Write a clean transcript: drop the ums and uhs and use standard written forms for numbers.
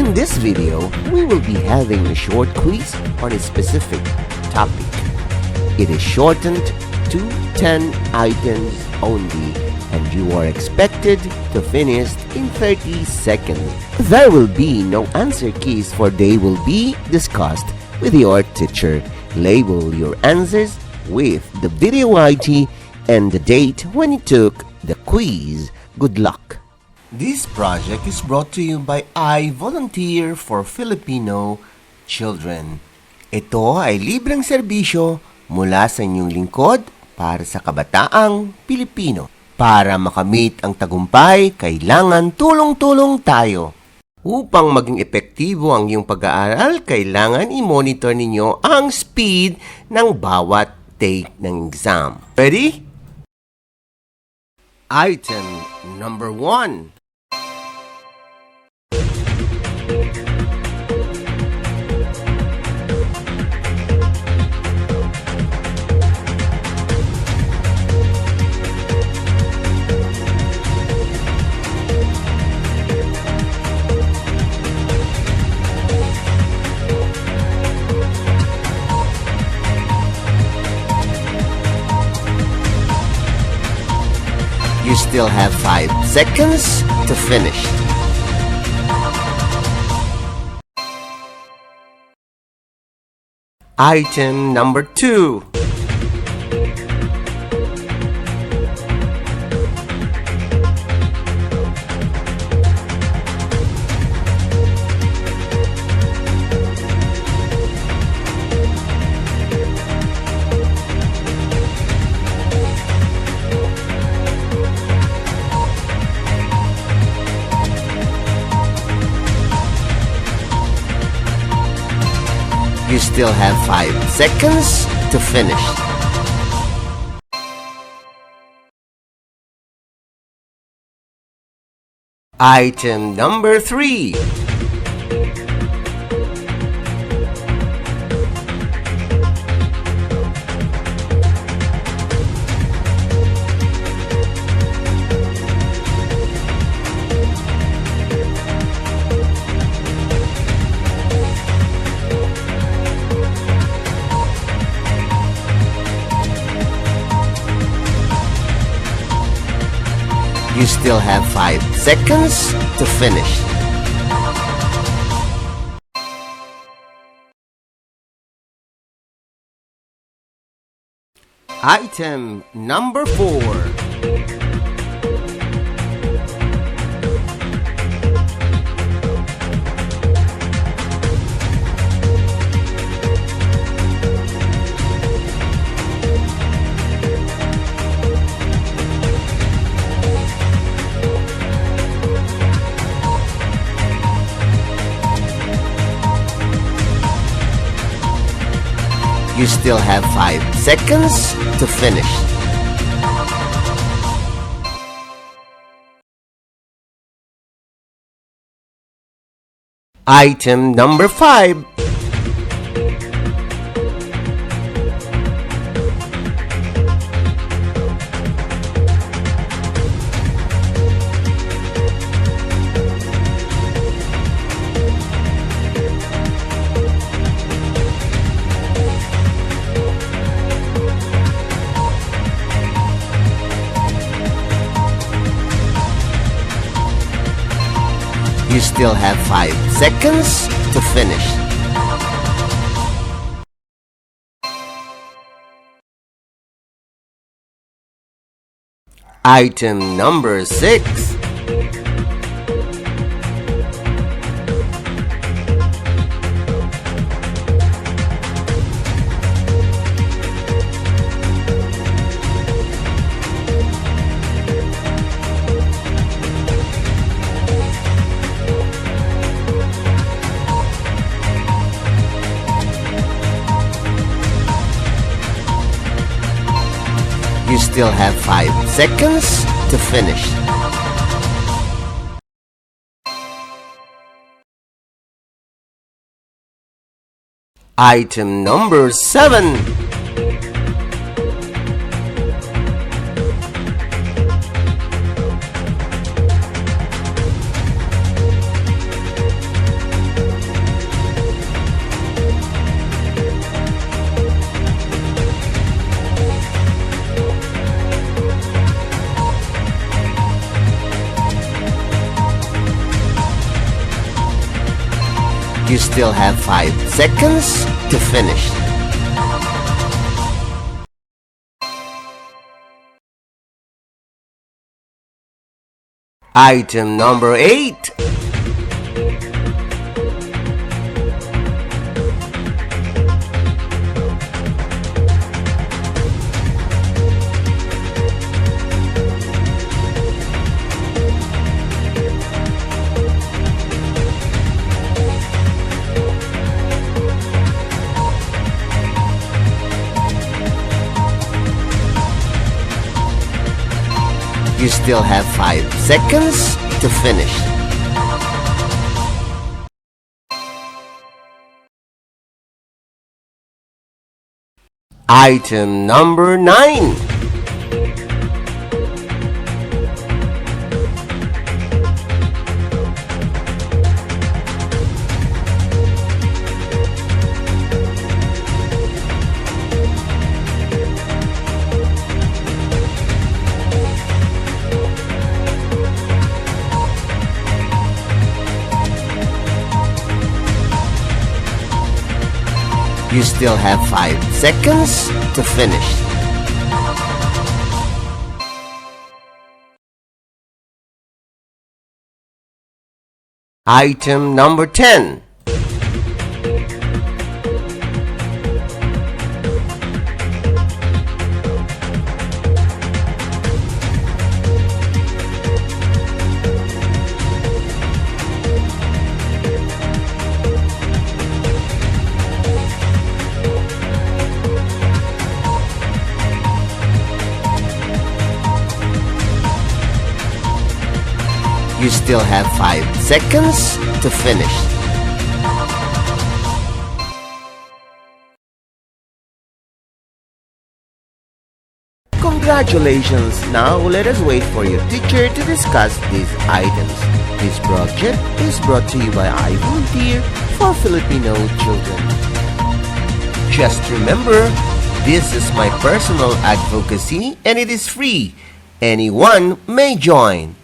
In this video, we will be having a short quiz on a specific topic. It is shortened to 10 items only, and you are expected to finish in 30 seconds. There will be no answer keys, for they will be discussed with your teacher. Label your answers with the video ID and the date when you took the quiz. Good luck! This project is brought to you by I Volunteer for Filipino Children. Ito ay libreng serbisyo mula sa inyong lingkod para sa kabataang Pilipino. Para makamit ang tagumpay, kailangan tulong-tulong tayo. Upang maging epektibo ang iyong pag-aaral, kailangan i-monitor ninyo ang speed ng bawat take ng exam. Ready? Item number 1. You still have 5 seconds to finish. Item number 2. You still have 5 seconds to finish. Item number 3. You still have 5 seconds to finish. Item number 4. You still have 5 seconds to finish. Item number 5. You still have 5 seconds to finish. Item number 6. You still have 5 seconds to finish. Item number 7. You still have 5 seconds to finish. Item number 8. You still have 5 seconds to finish. Item number 9. You still have 5 seconds to finish. Item number 10. You still have 5 seconds to finish. Congratulations! Now let us wait for your teacher to discuss these items. This project is brought to you by I Volunteer for Filipino Children. Just remember, this is my personal advocacy and it is free. Anyone may join.